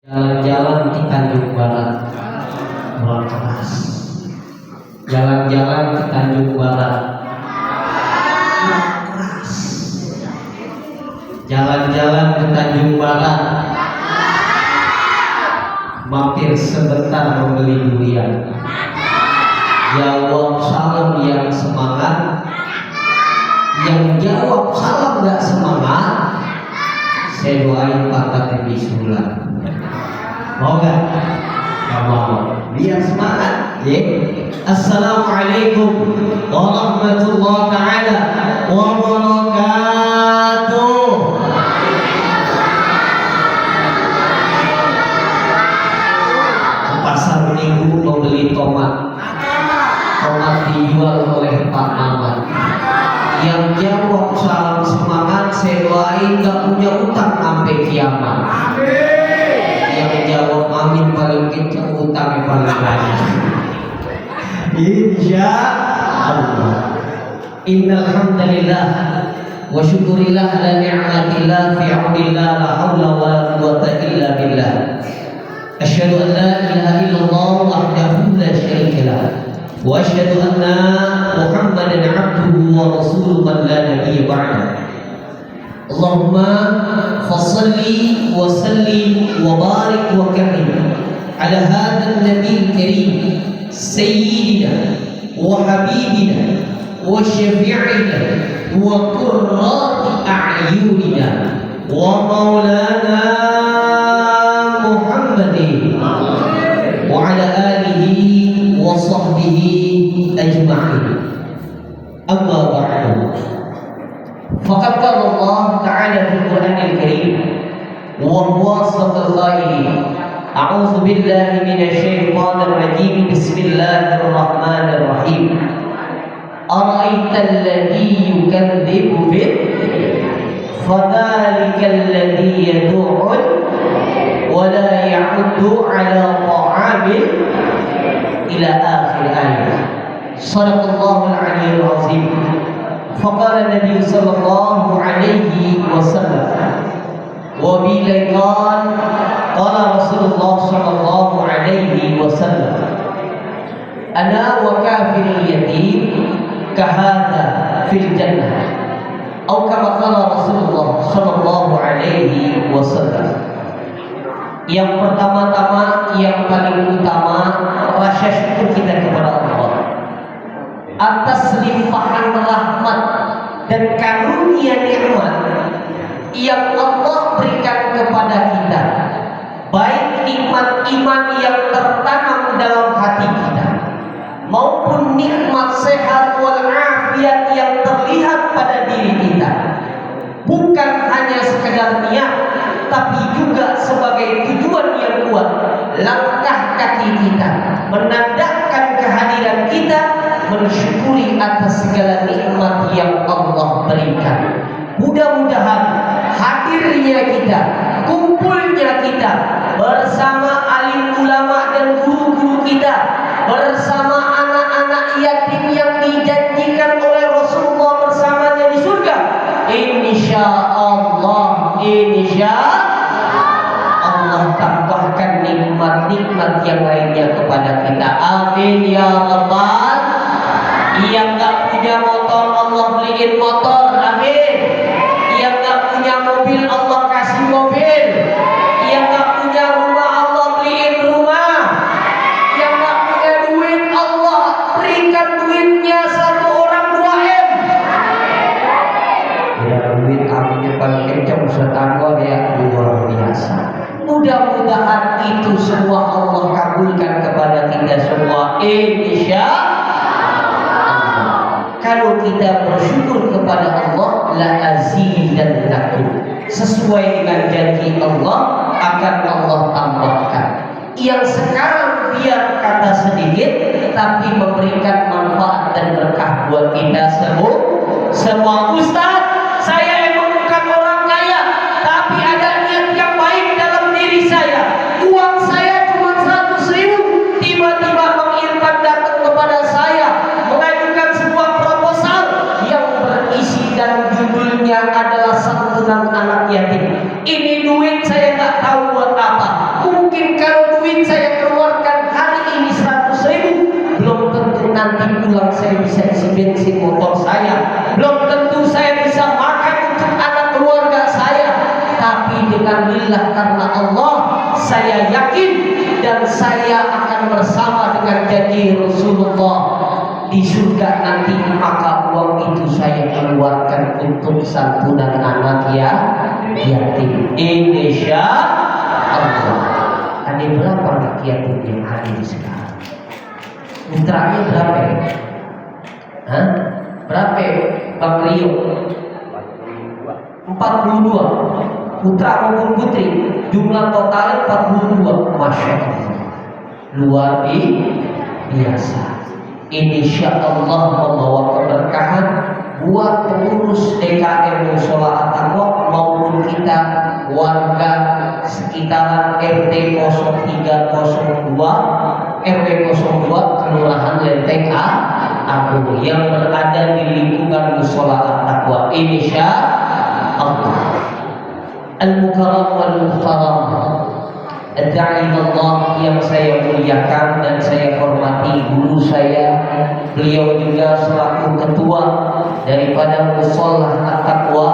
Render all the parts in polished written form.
Jalan-jalan di Tanjung Barat, orang keras. Jalan-jalan di Tanjung Barat, orang keras. Jalan-jalan ke Tanjung Barat, mampir sebentar membeli durian. Jawab salam yang semangat, yang jawab salam gak semangat, saya doain patah di sulam. Mau gak? Gak mau. Biar semangat, ya. Assalamualaikum warahmatullahi taala wabarakatuh. Ke pasar Minggu membeli tomat. Tomat dijual oleh Pak Mamat. Yang jawab salam semangat, saya doain gak punya utang sampai kiamat. Yang jawab amin paling kencang, utangnya paling banyak. Insya Allah. Innal hamdalillah wa syukurillah ala ni'matillah fi 'aunillah la haula wa la quwwata illa billah. Asyhadu an la ilaha illallah wahdahu la syarika lah wa asyhadu anna Muhammadan 'abduhu wa rasuluhu man la nabiyya ba'dahu. Allahumma fasalli wa sallim wa barik wa karim ala hadha an-nabiy karim sayyidina wa habibina wa syafi'ina wa qurrati a'yunina wa maulana Muhammadin wa ala alihi wa sahbihi ajma'in. Amma ba'du. Faqad qala Allah Ta'ala fil Qur'anil Karim wa huwa sadaqal a'udzu billahi minasy syaithanir rajim. Bismillahir rahmanir rahim. Ara'aital ladzi yukadzibu bid fadzalikal ladzi yad'u wa la ya'uddu 'ala ta'amil ila akhir ayat. Shadaqallahul 'aliyyul 'azim. Faqala Nabi sallallahu alaihi wasallam wa bilaiqan qala Rasulullah sallallahu alaihi wasallam ana wa kafirul yatim kahada fil jannah atau kama qala Rasulullah sallallahu alaihi wasallam. Yang pertama-tama, yang paling utama, rasa syukur kita kepada Allah atas limpahan rahmat dan karunia nikmat yang Allah berikan kepada kita, baik nikmat iman yang tertanam dalam hati kita maupun nikmat sehat wal afiat yang terlihat pada diri kita. Bukan hanya sekedar niat, tapi juga sebagai tujuan yang kuat langkah kaki kita menandakan kehadiran kita mensyukuri atas segala nikmat yang Allah berikan. Mudah-mudahan hadirnya kita, kumpulnya kita bersama alim ulama dan guru-guru kita, bersama anak-anak yatim yang dijanjikan oleh Rasulullah bersamanya di surga, insya Allah tambahkan nikmat-nikmat yang lainnya kepada kita. Amin ya rabbal. Yang gak punya motor Allah beliin motor, amin. Yang gak punya mobil Allah kasih mobil. Yang gak punya rumah Allah beliin rumah. Yang gak punya duit Allah berikan duitnya 1 orang 2M. Ya duit aminnya paling kencang Ustaz Anwar ya, luar biasa. Mudah-mudahan itu semua Allah kabulkan kepada kita semua, insya. Kalau kita bersyukur kepada Allah, la azidannakum, sesuai dengan janji Allah akan Allah tambahkan. Yang sekarang biar kata sedikit, tapi memberikan manfaat dan berkah buat kita semua. Ustaz, saya emang bukan orang kaya, tapi ada niat yang baik dalam diri saya. Uang saya cuma 100.000, tiba-tiba Bang Irfan datang kepada saya mengajukan sebuah proposal yang berisi dan judulnya adalah santunan anak yatim. Ini duit saya nggak tahu buat apa. duit saya keluarkan hari ini 100.000, belum tentu nanti pulang saya bisa isi bensin motor saya, belum tentu saya bisa makan untuk anak keluarga saya. Tapi dengan lillah, karena Allah, saya yakin dan saya akan bersama dengan janji Rasulullah di surga nanti, maka uang itu saya keluarkan untuk santunan anak yatim. Insya Allah. Ada berapa anak yatim yang hadir sekarang? Putranya berapa? Hah? Berapa Bang Rio? 42 putra maupun putri, jumlah total 42. Masya Allah, luar biasa. Insya Allah membawa keberkahan buat pengurus DKM Mushola At-Taqwa maupun kita warga sekitaran RT 0302 RW 02 Kelurahan Lenteng Agung yang berada di lingkungan Mushola At-Taqwa. Insya Allah. Al-Mukarram wal-Muhtaram, Ad-Da'i Allah yang saya muliakan dan saya hormati, guru saya, beliau juga selaku ketua daripada Mushola At-Taqwa,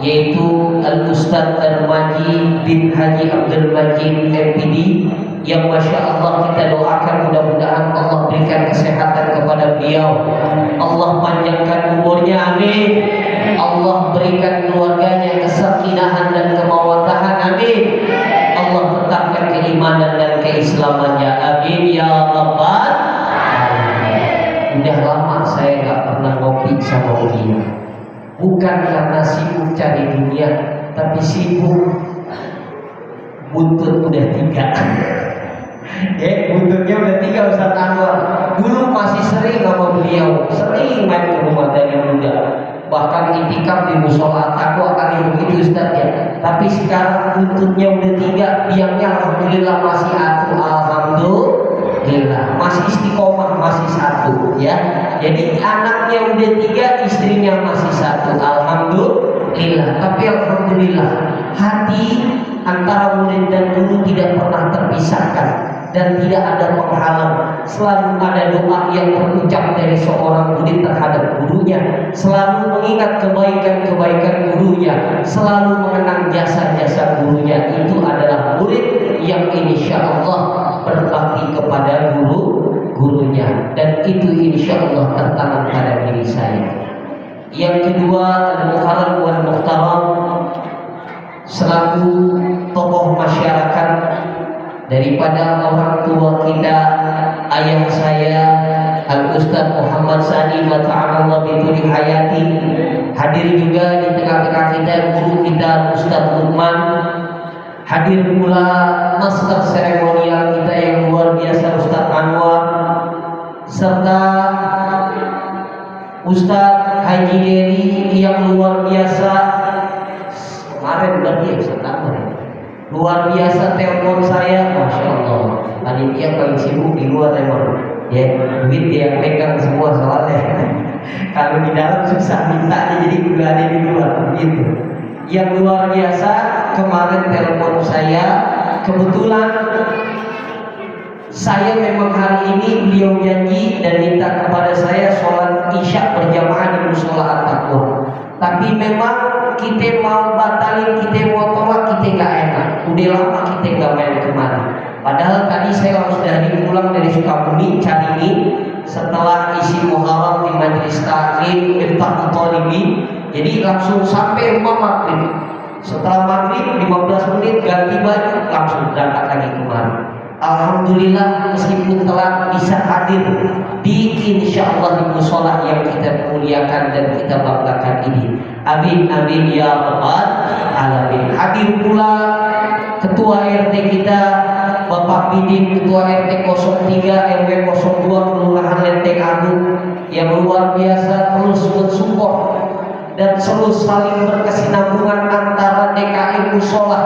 yaitu Al-Ustaz Darmaji bin Haji Abdul Majid MPD, yang Masya Allah kita doakan mudah-mudahan Allah berikan kesehatan kepada beliau, Allah panjangkan umurnya, amin. Allah berikan keluarganya kesakinahan dan kemawaddahan, amin. Allah tetapkan keimanan dan keislamannya, amin ya rabbal alamin. Udah lama saya gak pernah ngopi sama beliau, bukan karena sibuk cari dunia, tapi sibuk buntut udah 3. Buntutnya udah 3 Ustaz Anwar. Dulu masih sering sama beliau, sering main ke rumah dari muda, bahkan itikaf di Mushola At-Taqwa kali begitu Ustaz ya. Tapi sekarang buntutnya udah 3, biangnya alhamdulillah masih 1, alhamdulillah masih istiqomah, masih 1 ya. Jadi anaknya udah 3, istrinya masih 1, alhamdulillah. Tapi alhamdulillah hati antara murid dan guru tidak pernah terpisahkan dan tidak ada penghalang. Selalu ada doa yang terucap dari seorang murid terhadap gurunya, selalu mengingat kebaikan-kebaikan gurunya, selalu mengenang jasa-jasa gurunya. Itu adalah murid yang insya Allah berbakti kepada gurunya, dan itu insya Allah tertanam pada diri saya. Yang kedua, Al-Mukarram wal Muhtaram, selaku tokoh masyarakat daripada orang tua kita, ayah saya Al-Ustaz Muhammad Sani Mata'amallah Bituri Hayati, hadir juga di tengah-tengah kita guru kita Ustaz Lukman, hadir pula master seremonial kita yang luar biasa Ustaz Anwar, serta Ustaz Haji Dery yang luar biasa. Kemarin berarti ya Ustaz Anwar luar biasa, telepon saya, Masya Allah, panitia paling sibuk di luar emang ya, duit dia pegang semua soalnya. Kalau di dalam susah minta, jadi udah ada di luar begitu. Yang luar biasa, kemarin telepon saya, kebetulan saya memang hari ini beliau janji dan minta kepada saya sholat isya berjamaah di Mushola At-Taqwa, tapi memang kita mau batalin, kita mau tolak, kita gak enak. Udah lama kita gak main kemari. Padahal tadi saya harus dari pulang dari Sukabumi, Caringin, setelah isi Muharram di Majelis Taklim Miftahul Talibin. Jadi langsung sampai rumah maghrib. Setelah maghrib 15 menit ganti baju, langsung berangkat lagi kemari. Alhamdulillah meskipun telah bisa hadir di insya Allah di mushola yang kita muliakan dan kita banggakan ini. Amin amin ya rabbal alamin. Hadir pula ketua RT kita Bapak Bidin, ketua RT 03 RW 02 Kelurahan Lenteng Agung, yang luar biasa terus mensupport dan selalu saling berkesinambungan antara DKM Mushola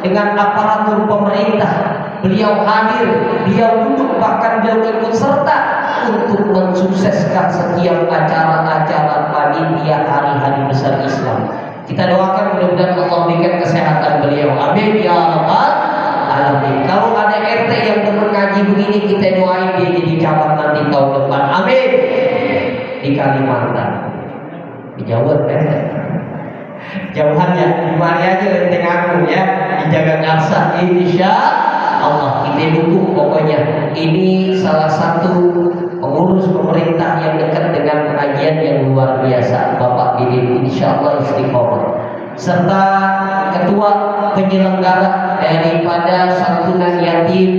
dengan aparatur pemerintah. Beliau hadir, beliau duduk, bahkan beliau ikut serta untuk mensukseskan setiap acara-acara panitia hari-hari besar Islam. Kita doakan mudah-mudahan Allah berikan kesehatan beliau, amin ya rabbal alamin. Kalau ada RT yang demen ngaji begini kita doain dia jadi camat nanti tahun depan. Amin. Di Kalimantan, di Jawa kan? Jauhannya di mana aja Lenteng Agung ya, dijaga Garsa. Insya Allah kita dukung pokoknya. Ini salah satu pengurus pemerintah yang dekat dengan pengajian yang luar biasa, Bapak Didin. Insya Allah istiqomah. Serta ketua penyelenggara daripada santunan yatim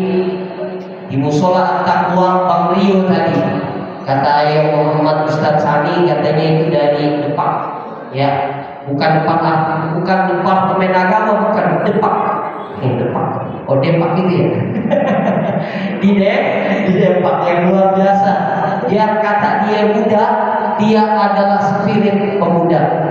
di Musola Taqwa Bang Rio tadi. Kata Ayah Muhammad Ustadz Sani katanya itu dari Depak, ya, bukan departemen agama, bukan Depak, Depak, oh Depak itu ya. di Depak yang luar biasa. Dia kata dia muda, dia adalah spirit pemuda.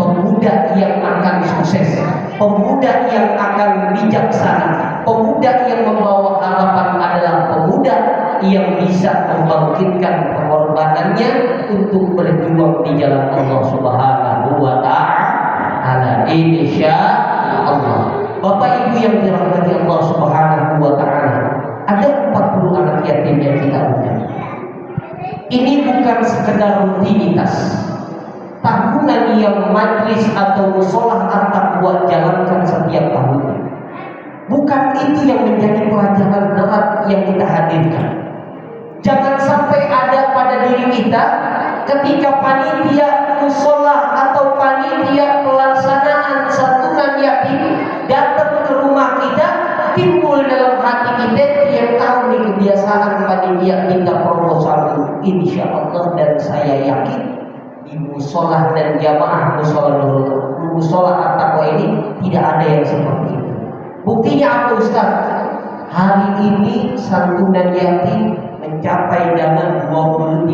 Pemuda yang akan sukses, pemuda yang akan bijaksana, pemuda yang membawa harapan adalah pemuda yang bisa membangkitkan pengorbanannya untuk berjuang di jalan Allah Subhanahu wa Ta'ala. Insya Allah. Bapak Ibu yang dirahmati Allah Subhanahu wa Ta'ala, ada 40 anak yatim yang kita undang. Ini bukan sekedar rutinitas tahunan yang majlis atau musolah at-taqwa jalankan setiap tahun. Bukan itu yang menjadi pelajaran berat yang kita hadirkan. Jangan sampai ada pada diri kita ketika panitia musolah atau panitia pelaksanaan santunan yatim datang ke rumah kita, timbul dalam hati kita yang tahu nih kebiasaan panitia minta proposal. Insya Allah dan saya yakin di musola dan jamaah musola at-taqwa ini tidak ada yang seperti itu. Buktinya apa Ustaz? Hari ini santunan yatim mencapai dana 23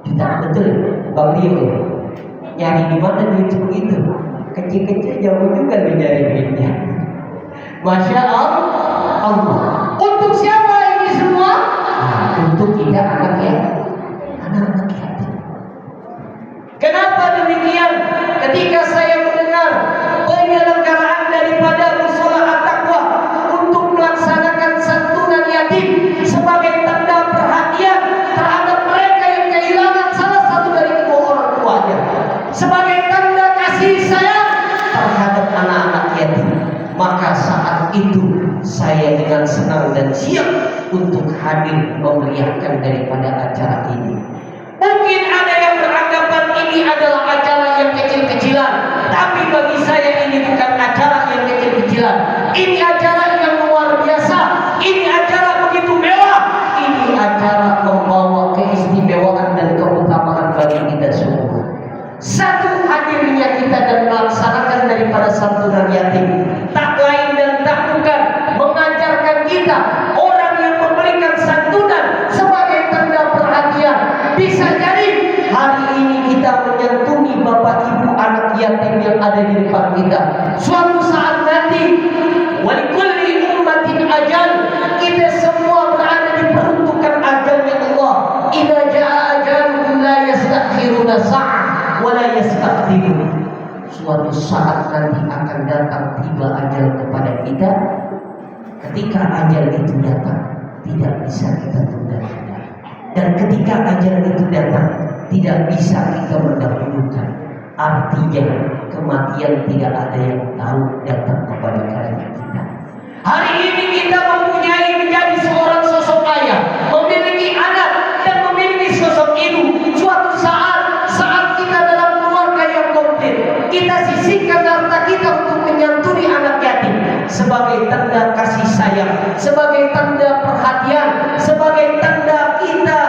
juta. Betul Bang Rio ya? Nyari di mana duit begitu? Kecil-kecil jauh juga mencari duitnya. Masya Allah. Untuk siapa ini semua? Untuk kita anak yatim. Kenapa demikian? Ketika saya mendengar penyelenggaraan daripada musola at-taqwa untuk melaksanakan santunan yatim sebagai tanda perhatian terhadap mereka yang kehilangan salah satu dari kedua orang tuanya, sebagai tanda kasih sayang terhadap anak-anak yatim, maka saat itu saya dengan senang dan siap untuk hadir memeriahkan daripada acara ini. Mungkin ada yang beranggapan ini adalah acara yang kecil-kecilan, tapi bagi saya ini bukan acara yang kecil-kecilan. Ini acara yang luar biasa. Ini acara begitu mewah. Ini acara membawa keistimewaan dan keutamaan bagi kita semua. Satu, hadirnya kita dan melaksanakan daripada santunan yatim tak lain dan tak bukan mengajarkan kita orang yang memberikan santunan sebagai tanda perhatian. Bisa jadi hari ini kita menyantuni bapak ibu anak yatim yang ada di depan kita. Suatu saat nanti, walikulli ummatin ajal, kita semua berada di peruntukan ajalnya Allah. Idza jaa ajaluhum la yastakhiruna sa'ah wa la yastaqdimun. Suatu saat nanti akan datang tiba ajal kepada kita. Ketika ajal itu datang, tidak bisa kita tunda-tunda. Dan ketika ajal itu datang, tidak bisa kita mendahulukan. Artinya kematian tidak ada yang tahu datang kepada kita. Hari ini kita mempunyai menjadi seorang sosok ayah, memiliki anak dan memiliki sosok ibu. Suatu saat kita dalam keluarga yang komplit, kita sisihkan harta kita untuk menyantuni anak yatim sebagai tanda kasih sayang, sebagai tanda perhatian, sebagai tanda kita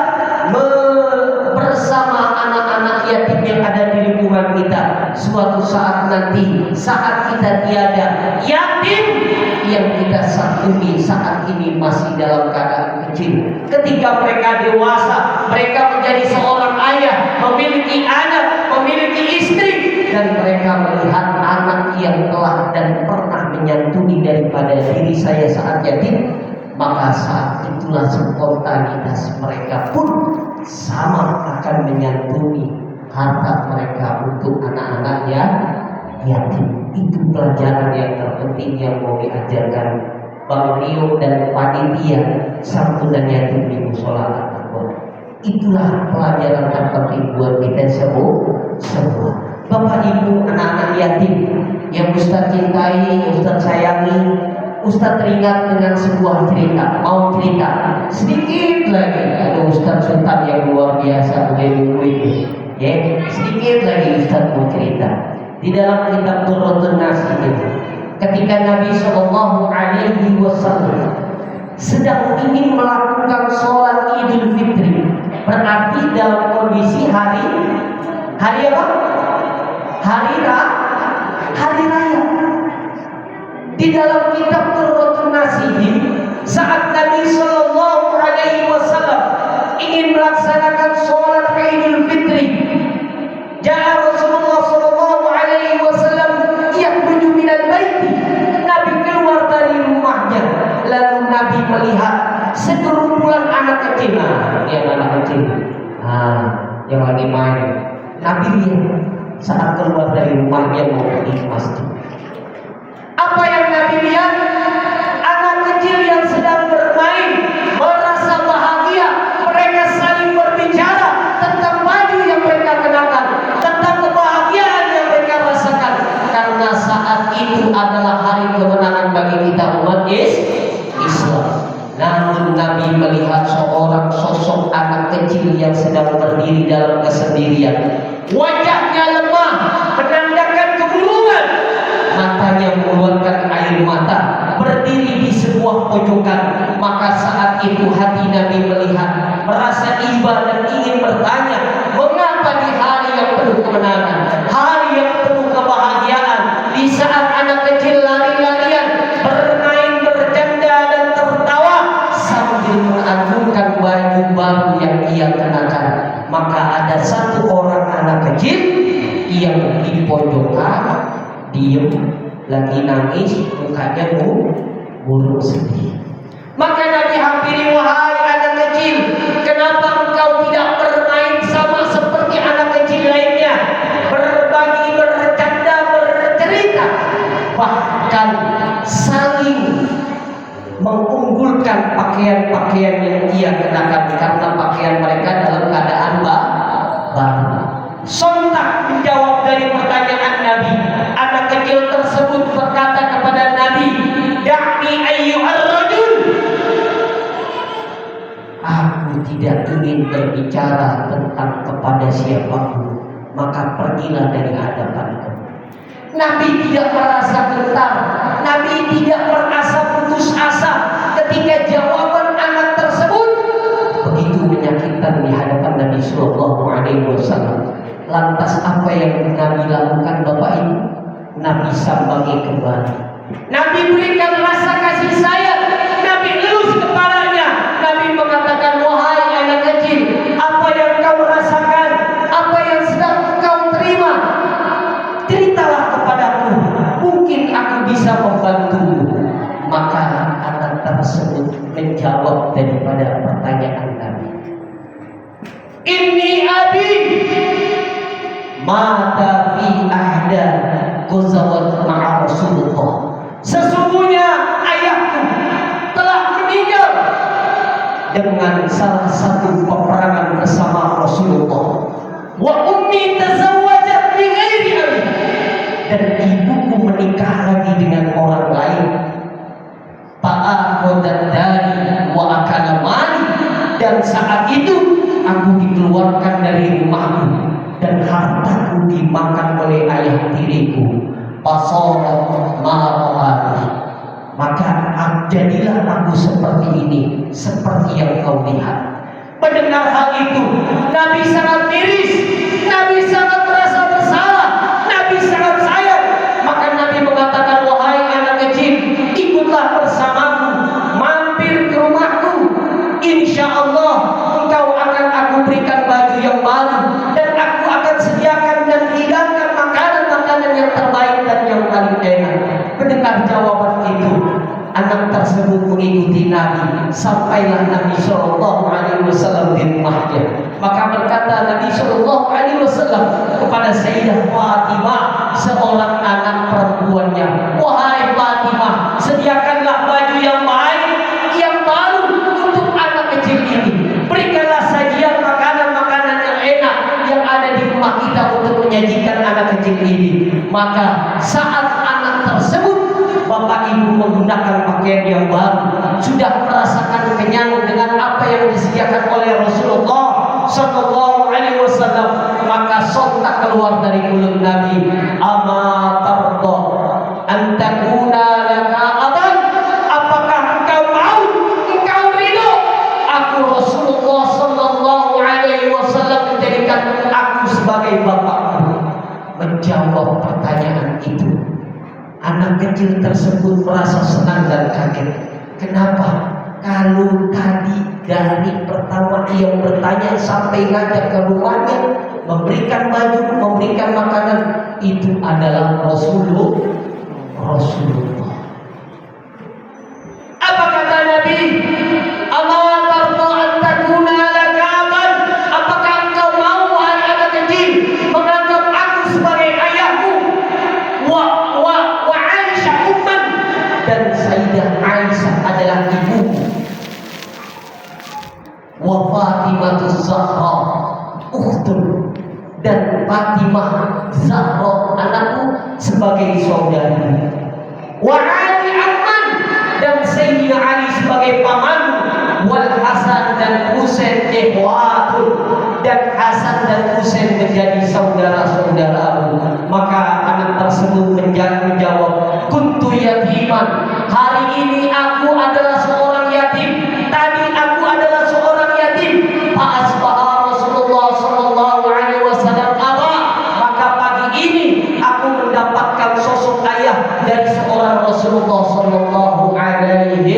bersama anak-anak yatim yang ada di lingkungan kita. Suatu saat nanti, saat kita tiada, yatim yang kita santuni saat ini masih dalam keadaan kecil. Ketika mereka dewasa, mereka menjadi seorang ayah, memiliki anak, memiliki istri, dan mereka melihat anak yang telah dan pernah menyantuni daripada diri saya saat yatim, maka saat itulah spontanitas mereka pun sama akan menyantuni harta mereka untuk anak-anak yang yatim. Itu pelajaran yang terpenting yang mau diajarkan Bang Rio dan panitia santunan yatim di musola Al-Taqwa. Itulah pelajaran terpenting buat kita semua. Bapak Ibu anak-anak yatim yang Ustaz cintai, Ustaz sayangi, Ustaz teringat dengan sebuah cerita. Mau cerita sedikit lagi. Ada Ustaz Sultan yang luar biasa mengenai ya, sedikit lagi Ustaz mau cerita. Di dalam kitab Turratun Nas itu, ketika Nabi Shallallahu Alaihi Wasallam sedang ingin melakukan sholat Idul Fitri, berarti dalam kondisi hari apa? Hari raya. Di dalam kitab Turratun Nas saat Nabi Shallallahu Alaihi Wasallam ingin melaksanakan sholat Idul Fitri, jaa Rasulullah Shallallahu Alaihi Wasallam yakhruju minal baiti. Nabi keluar dari rumahnya, lalu Nabi melihat segerombolan anak kecil. Yang anak kecil, yang lagi main. Nabi lihat saat keluar dari rumahnya mau pergi ke masjid. Apa yang Nabi lihat? Anak kecil yang sedang bermain, merasa bahagia. Mereka saling berbicara tentang baju yang mereka kenakan, tentang kebahagiaan yang mereka rasakan. Karena saat itu adalah hari kemenangan bagi kita umat Islam. Namun Nabi melihat seorang sosok anak kecil yang sedang berdiri dalam kesendirian. Wajahnya lemah, menandakan kemurungan. Matanya mengeluarkan air mata, berdiri di sebuah pojokan. Maka saat itu hati Nabi melihat, merasa iba dan ingin bertanya, mengapa di hari yang penuh kemenangan, hari yang penuh kebahagiaan, di saat anak kecil lari-larian, bermain, bercanda dan tertawa sambil mengagungkan baju baru yang ia kenakan, maka ada satu orang anak kecil yang di pojokan diam, lagi nangis, mukanya murung sedih. Maka Nabi hampiri, wahai anak kecil, kenapa engkau tidak bermain sama seperti anak kecil lainnya, berbagi, bercanda, bercerita, bahkan saling mengunggulkan pakaian-pakaian yang ia kenakan, karena pakaian mereka dalam keadaan baru. Sontak menjawab dari pertanyaan Nabi, anak kecil tersebut berkata kepada Nabi, da'ni ayyuhar rajul, aku tidak ingin berbicara tentang kepada siapapun, maka pergilah dari hadapanku. Nabi tidak merasa gentar, Nabi tidak merasa putus asa ketika jawaban anak tersebut begitu menyakitkan di hadapan Nabi Sallallahu Alaihi Wasallam. Lantas apa yang Nabi lakukan Bapak Ibu? Nabi sambangi kembali. Nabi berikan rasa kasih sayang. Nabi elus kepalanya. Nabi mengatakan, wahai anak kecil, apa yang kau rasakan, apa yang sedang kau terima, ceritalah kepadaku, mungkin aku bisa membantumu. Maka anak tersebut menjawab daripada pertanyaan Nabi, inni abi mata fi ahda ghazawat ma'a Rasulullah. Sesungguhnya ayahku telah meninggal dengan salah satu peperangan bersama Rasulullah. Wa ummi tazawwajat bi ghairi abi, dan ibuku menikah lagi dengan orang lain. Fa'akhadat dari wa akala mali, dan saat itu aku dikeluarkan dari rumahku dan hartaku dimakan oleh ayah tiriku. Pasorat marahati, maka jadilah aku seperti ini, seperti yang kau lihat. Mendengar hal itu, Nabi sangat miris, Nabi sangat merasa bersalah, Nabi sangat sayang. Maka Nabi mengatakan, wahai anak kecil, ikutlah bersamaku, mampir ke rumahku. Insya Allah engkau akan aku berikan baju yang baru, dan aku akan sediakan dan hidangkan makanan-makanan yang terbaik dan yang paling enak. Mendengar jawaban itu, anak tersebut mengikuti Nabi. Sampailah Nabi Shallallahu Alaihi Wasallam di rumahnya. Maka berkata Nabi Shallallahu Alaihi Wasallam kepada Sayyidah Fatimah, seorang anak perempuannya, wahai Fatimah, pakaian yang baru, sudah merasakan kenyang dengan apa yang disediakan oleh Rasulullah Sallallahu Alaihi Wasallam, maka sontak keluar dari mulut Nabi, ama tarda an takuna laka aban, apakah engkau mau, engkau ridho aku Rasulullah Sallallahu Alaihi Wasallam menjadikan aku sebagai bapakmu? Menjawab pertanyaan itu, anak kecil tersebut merasa senang dan kaget. Kenapa? Kalau tadi dari pertama ia bertanya sampai ngajak ke rumahnya, memberikan baju, memberikan makanan, itu adalah Rasulullah. Apa kata Nabi? Allah tarda an takuna laka aban, apakah engkau mau wahai anak kecil menganggap aku sebagai ayahmu, wa Aisyah umman, dan Sayyidah Aisyah adalah ibuku, wa Fatimah Zahra ukhtun, dan Fatimah Zahra anakku sebagai saudari, wa Ali amman, dan Sayyidina Ali sebagai pamanku, wal Hasan dan Husain ikhwatun, dan Hasan dan Husain menjadi saudara-saudaraku. Maka anak tersebut menjawab, kuntu yatiman, hari ini aku adalah seorang yatim, tadi aku adalah seorang yatim. Fa asbaha Rasulullah Sallallahu Alaihi Wasallam aba, maka pagi ini aku mendapatkan sosok ayah dari seorang Rasulullah Sallallahu Alaihi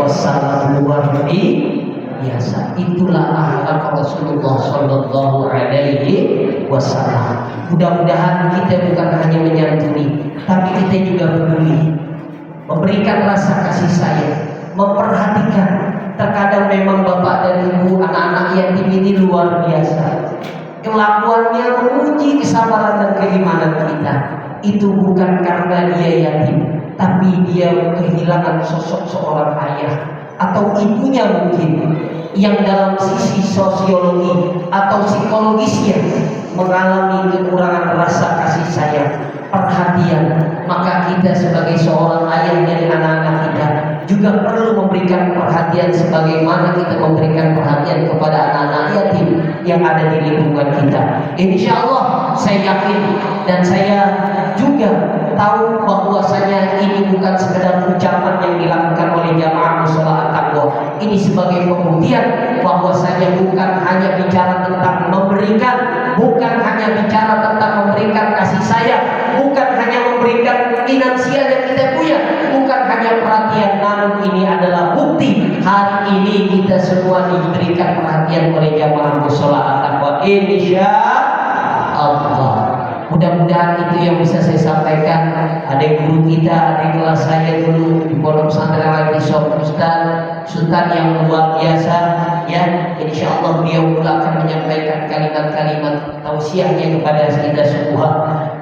Wasallam. Luar biasa. Itulah akhlak Rasulullah Sallallahu Alaihi Wasallam. Mudah-mudahan kita bukan hanya menyantuni, tapi kita juga peduli, memberikan rasa kasih sayang, memperhatikan. Terkadang memang bapak dan ibu anak-anak yatim ini luar biasa. Kelakuannya menguji kesabaran dan keimanan kita. Itu bukan karena dia yatim, tapi dia kehilangan sosok seorang ayah atau ibunya mungkin, yang dalam sisi sosiologi atau psikologisnya mengalami kekurangan rasa kasih sayang, perhatian. Maka kita sebagai seorang ayah dari anak-anak kita juga perlu memberikan perhatian sebagaimana kita memberikan perhatian kepada anak-anak yatim yang ada di lingkungan kita. Insya Allah saya yakin dan saya juga tahu bahwasanya ini bukan sekedar ucapan yang dilakukan oleh jamaah mushola at-taqwa. Ini sebagai pembuktian bahwasanya bukan hanya bicara tentang memberikan, bukan hanya bicara tentang memberikan kasih sayang, bukan hanya memberikan finansial yang kita punya, bukan hanya perhatian, namun ini adalah bukti hari ini kita semua diberikan perhatian oleh jamaah mushola at-taqwa. Insya Allah. Mudah-mudahan itu yang bisa saya sampaikan. Ada guru kita, ada kelas saya dulu di Pondok Pesantren Al-Ikhtisam, Sultan yang luar biasa, ya. Insya Allah beliau pula akan menyampaikan kalimat-kalimat tausiahnya kepada kita semua.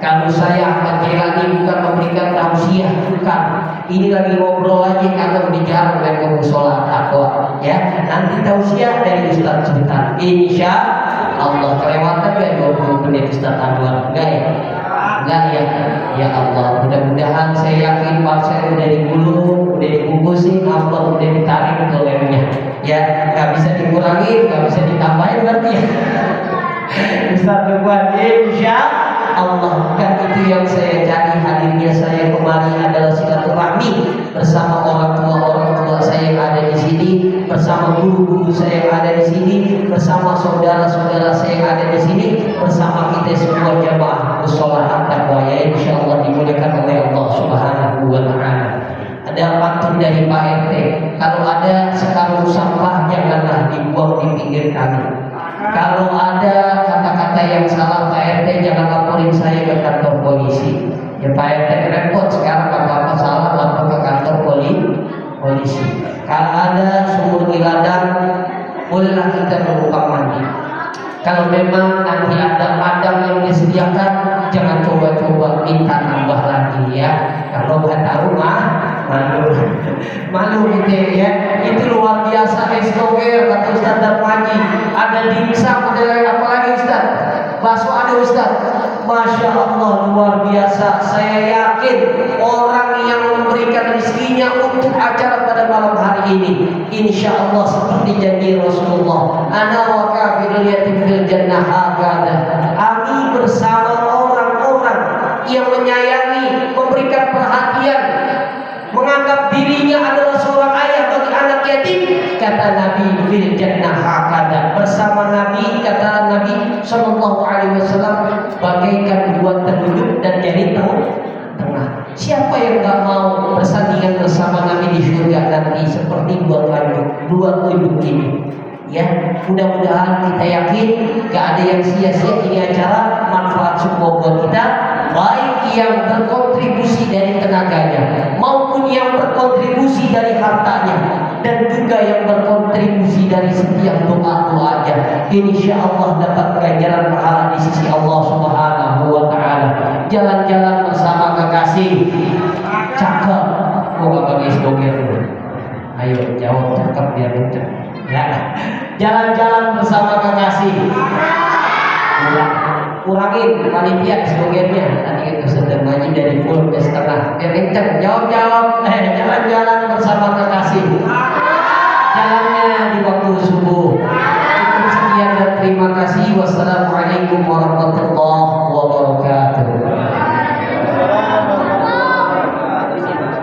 Kalau saya Ahmad Jailani bukan memberikan tausiah, bukan. Ini lagi ngobrol aja karena udah jarang main ke mushola at-taqwa, ya. Nanti tausiah dari Ustaz Sultan. Insya Allah. Kelewatan ya 20 menit Ustaz Anwar? Enggak ya? Enggak ya? Ya Allah, mudah-mudahan saya yakin parcel udah digulung, udah dibungkusin, Allah udah ditarik ke lemnya. Ya, nggak bisa dikurangi, nggak bisa ditambahin berarti ya. Ustaz Ridwan, insya Allah. Kan itu yang saya cari, hadirnya saya kemari adalah silaturahmi bersama orang tua saya yang ada di sini, bersama guru-guru saya yang ada di sini, bersama saudara-saudara saya yang ada di sini, bersama kita semua jamaah mushola at-taqwa, ya insyaallah dimuliakan oleh Allah Subhanahu wa taala. Ada pantun dari Pak RT, kalau ada sekarung sampah janganlah dibuang di pinggir kali. Kalau ada kata-kata yang salah Pak RT jangan laporin saya ke kantor polisi. Ya Pak RT repot sekarang, apa-apa salah lapor ke kantor polisi. Kalau ada sumur di ladang, bolehlah kita menumpang mandi. Kalau memang nanti ada padang yang disediakan, jangan coba-coba minta nambah lagi ya. Kalau nggak tahu malu gitu ya. Itu luar biasa estoger kata Ustaz Darmaji. Ada dimsum, ada apa lagi Ustaz? Bakso ada Ustaz. Masya Allah luar biasa. Saya yakin orang yang memberikan rezekinya untuk acara ini. Insya Allah seperti janji Rasulullah, ana wa kafirul yatim fil jannah hakada. Kami bersama orang-orang yang menyayangi, memberikan perhatian, menganggap dirinya adalah seorang ayah bagi anak yatim, kata Nabi, fil jannah hakada. Bersama Nabi, kata Nabi sallallahu alaihi wasallam, bagaikan dua telunjuk dan jari tengah. Siapa yang gak mau bersandingan bersama Nabi di surga nanti seperti dua telunjuk ini? Ya, mudah-mudahan kita yakin gak ada yang sia-sia ini acara, manfaat semua buat kita, baik yang berkontribusi dari tenaganya maupun yang berkontribusi dari hartanya, dan juga yang berkontribusi dari setiap doa-doanya. Insya Allah dapat ganjaran pahala di sisi Allah Subhanahu wa Ta'ala. Jalan-jalan bersama kekasih, cakep. Gua bagi slogan dulu. Ayo jawab cakep biar lucu. Ya, jalan-jalan bersama kekasih. Kurangin panitia slogannya. Tadi itu sudah ngaji dari full ke setengah. Biar kenceng. Jawab. Jalan-jalan bersama kekasih.